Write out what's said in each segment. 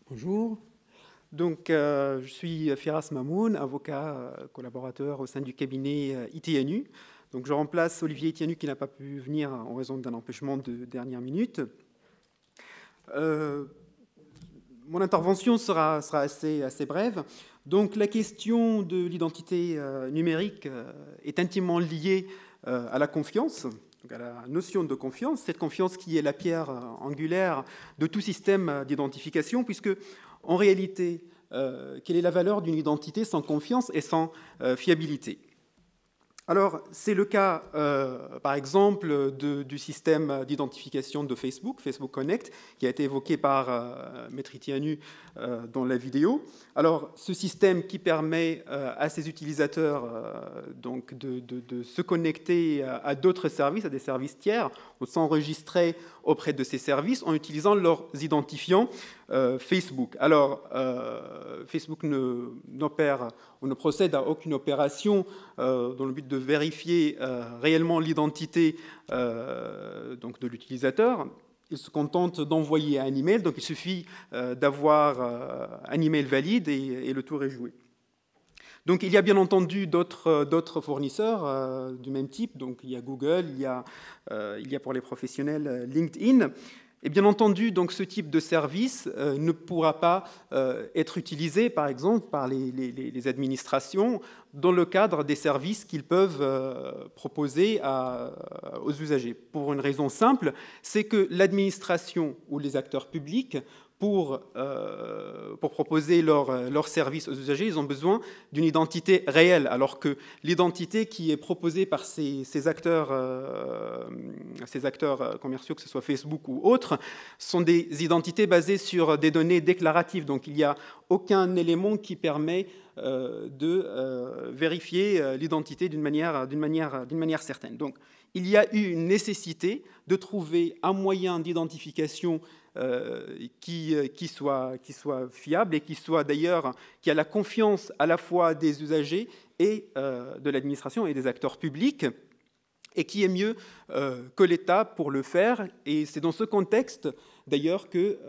Bonjour. Donc, je suis Firas Mamoun, avocat collaborateur au sein du cabinet ITNU. Donc, je remplace Olivier ITNU qui n'a pas pu venir en raison d'un empêchement de dernière minute. Mon intervention sera assez brève. Donc, la question de l'identité numérique est intimement liée à la confiance, donc à la notion de confiance, cette confiance qui est la pierre angulaire de tout système d'identification, puisque, en réalité, quelle est la valeur d'une identité sans confiance et sans fiabilité? Alors, c'est le cas, par exemple, du système d'identification de Facebook, Facebook Connect, qui a été évoqué par Maître Itianu dans la vidéo. Alors, ce système qui permet à ses utilisateurs donc de se connecter à d'autres services, à des services tiers, ou s'enregistrer auprès de ces services en utilisant leurs identifiants Facebook. Alors, Facebook n'opère ou ne procède à aucune opération dans le but de vérifier réellement l'identité donc de l'utilisateur. Il se contente d'envoyer un email, donc il suffit d'avoir un email valide et le tour est joué. Donc il y a bien entendu d'autres fournisseurs du même type, donc il y a Google, il y a pour les professionnels LinkedIn. Et bien entendu, donc, ce type de service ne pourra pas être utilisé, par exemple, par les administrations dans le cadre des services qu'ils peuvent proposer aux usagers. Pour une raison simple, c'est que l'administration ou les acteurs publics, pour proposer leurs services aux usagers, ils ont besoin d'une identité réelle, alors que l'identité qui est proposée par ces acteurs commerciaux, que ce soit Facebook ou autres, sont des identités basées sur des données déclaratives. Donc il n'y a aucun élément qui permet de vérifier l'identité d'une manière certaine. Donc il y a eu une nécessité de trouver un moyen d'identification qui soit fiable et qui a la confiance à la fois des usagers et de l'administration et des acteurs publics, et qui est mieux que l'État pour le faire. Et c'est dans ce contexte, d'ailleurs, que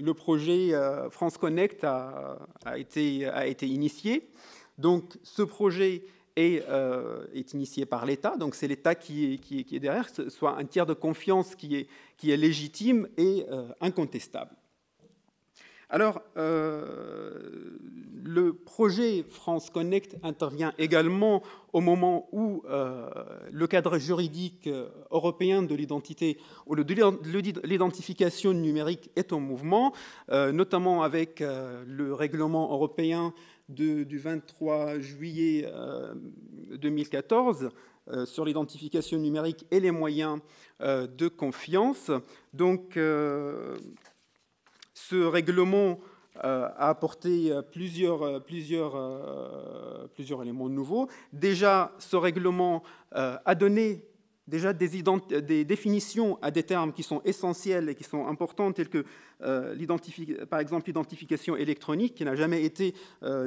le projet France Connect a été initié. Donc, ce projet est initié par l'État, donc c'est l'État qui est derrière, soit un tiers de confiance qui est légitime et incontestable. Alors, le projet France Connect intervient également au moment où le cadre juridique européen de l'identité ou de l'identification numérique est en mouvement, notamment avec le règlement européen du 23 juillet 2014 sur l'identification numérique et les moyens de confiance. Donc, ce règlement a apporté plusieurs éléments nouveaux. Déjà, ce règlement a donné des définitions à des termes qui sont essentiels et qui sont importants, tels que par exemple l'identification électronique, qui n'a jamais été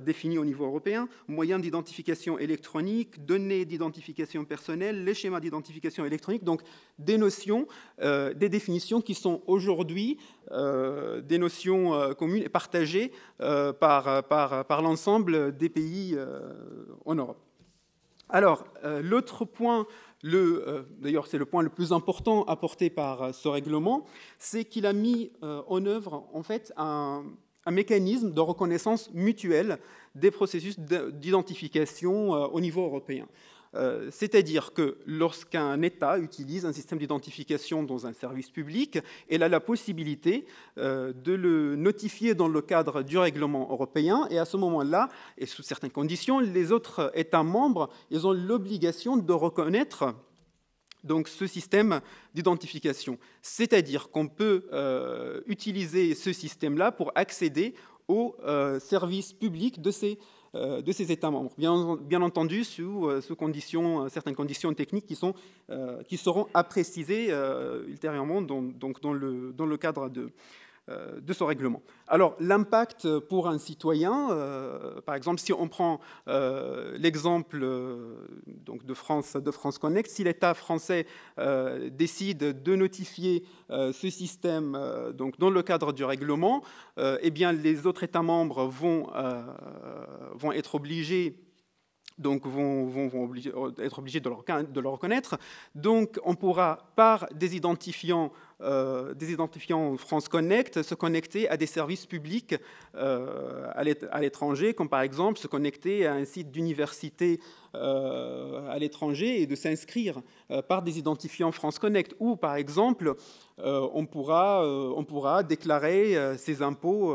définie au niveau européen, moyens d'identification électronique, données d'identification personnelle, les schémas d'identification électronique, donc des notions, des définitions qui sont aujourd'hui des notions communes et partagées par l'ensemble des pays en Europe. Alors, l'autre point, d'ailleurs c'est le point le plus important apporté par ce règlement, c'est qu'il a mis en œuvre en fait un mécanisme de reconnaissance mutuelle des processus d'identification au niveau européen. C'est-à-dire que lorsqu'un État utilise un système d'identification dans un service public, il a la possibilité de le notifier dans le cadre du règlement européen, et à ce moment-là, et sous certaines conditions, les autres États membres, ils ont l'obligation de reconnaître donc ce système d'identification. C'est-à-dire qu'on peut utiliser ce système-là pour accéder aux services publics de ces États membres, bien entendu sous certaines conditions techniques qui seront à préciser ultérieurement dans le cadre de ce règlement. Alors, l'impact pour un citoyen, par exemple, si on prend l'exemple donc de France Connect, si l'État français décide de notifier ce système donc dans le cadre du règlement, eh bien, les autres États membres vont être obligés être obligés de le reconnaître. Donc, on pourra, par des identifiants France Connect, se connecter à des services publics à l'étranger, comme par exemple se connecter à un site d'université à l'étranger et de s'inscrire par des identifiants France Connect. Ou, par exemple, on pourra déclarer ses impôts,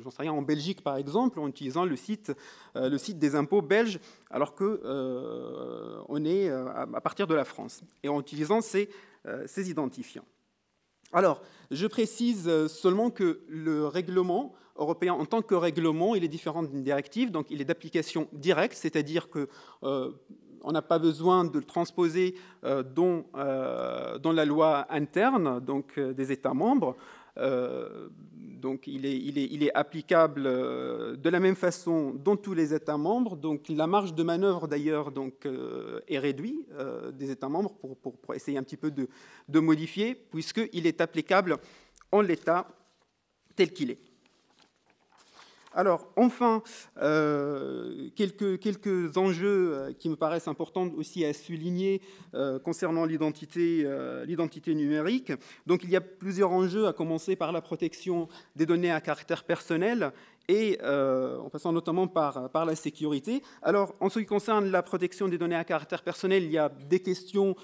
j'en sais rien, en Belgique, par exemple, en utilisant le site des impôts belges, alors qu'on est à partir de la France, et en utilisant ces identifiants. Alors, je précise seulement que le règlement européen, en tant que règlement, il est différent d'une directive, donc il est d'application directe, c'est-à-dire qu'on n'a pas besoin de le transposer dans la loi interne donc, des États membres. Donc il est applicable de la même façon dans tous les États membres. Donc la marge de manœuvre d'ailleurs est réduite des États membres pour essayer un petit peu de modifier, puisqu'il est applicable en l'état tel qu'il est. Alors, enfin, quelques enjeux qui me paraissent importants aussi à souligner concernant l'identité numérique. Donc, il y a plusieurs enjeux, à commencer par la protection des données à caractère personnel et en passant notamment par la sécurité. Alors, en ce qui concerne la protection des données à caractère personnel, il y a des questions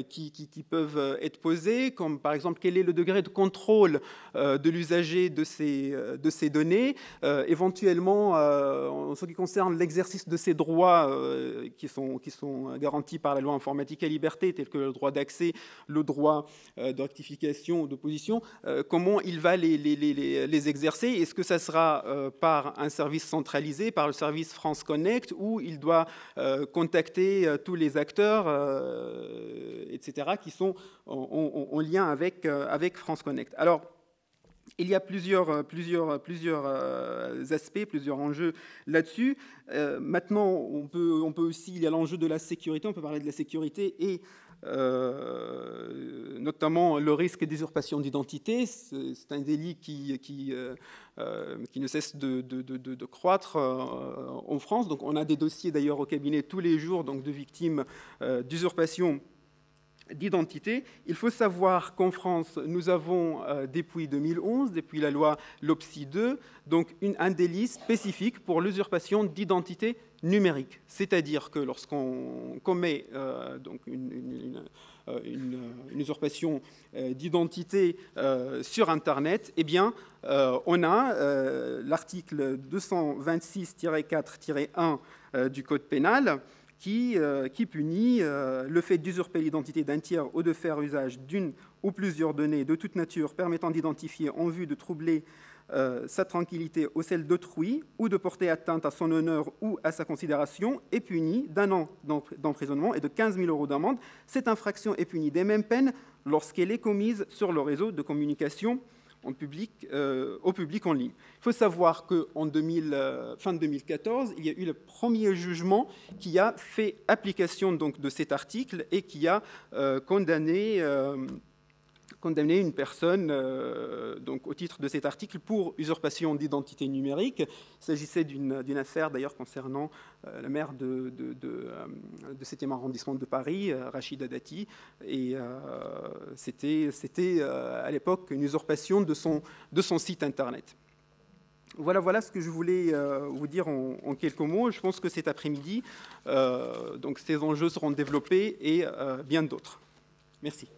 qui peuvent être posées, comme par exemple, quel est le degré de contrôle de l'usager de ces données, éventuellement, en ce qui concerne l'exercice de ces droits qui sont garantis par la loi informatique et liberté, tels que le droit d'accès, le droit de rectification ou d'opposition, comment il va les exercer? Est-ce que ça sera par un service centralisé, par le service France Connect, où il doit contacter tous les acteurs, etc., qui sont en lien avec France Connect. Alors, il y a plusieurs aspects, plusieurs enjeux là-dessus. Maintenant, on peut aussi, il y a l'enjeu de la sécurité, on peut parler de la sécurité et notamment le risque d'usurpation d'identité. C'est un délit qui ne cesse de croître en France. Donc, on a des dossiers d'ailleurs au cabinet tous les jours donc, de victimes d'usurpation d'identité. Il faut savoir qu'en France, nous avons, depuis 2011, depuis la loi LOPSI 2, donc un délit spécifique pour l'usurpation d'identité numérique. C'est-à-dire que lorsqu'on commet donc une usurpation d'identité sur Internet, eh bien, on a l'article 226-4-1 du Code pénal qui punit le fait d'usurper l'identité d'un tiers ou de faire usage d'une ou plusieurs données de toute nature permettant d'identifier en vue de troubler sa tranquillité ou celle d'autrui ou de porter atteinte à son honneur ou à sa considération est puni d'1 an d'emprisonnement et de 15 000 € d'amende. Cette infraction est punie des mêmes peines lorsqu'elle est commise sur le réseau de communication au public en ligne. Il faut savoir qu'en fin 2014, il y a eu le premier jugement qui a fait application donc, de cet article et qui a condamné une personne donc, au titre de cet article pour usurpation d'identité numérique. Il s'agissait d'une affaire d'ailleurs concernant la maire de 7e arrondissement de Paris, Rachida Dati, et c'était à l'époque une usurpation de son site internet. Voilà ce que je voulais vous dire en quelques mots. Je pense que cet après-midi, donc ces enjeux seront développés et bien d'autres. Merci.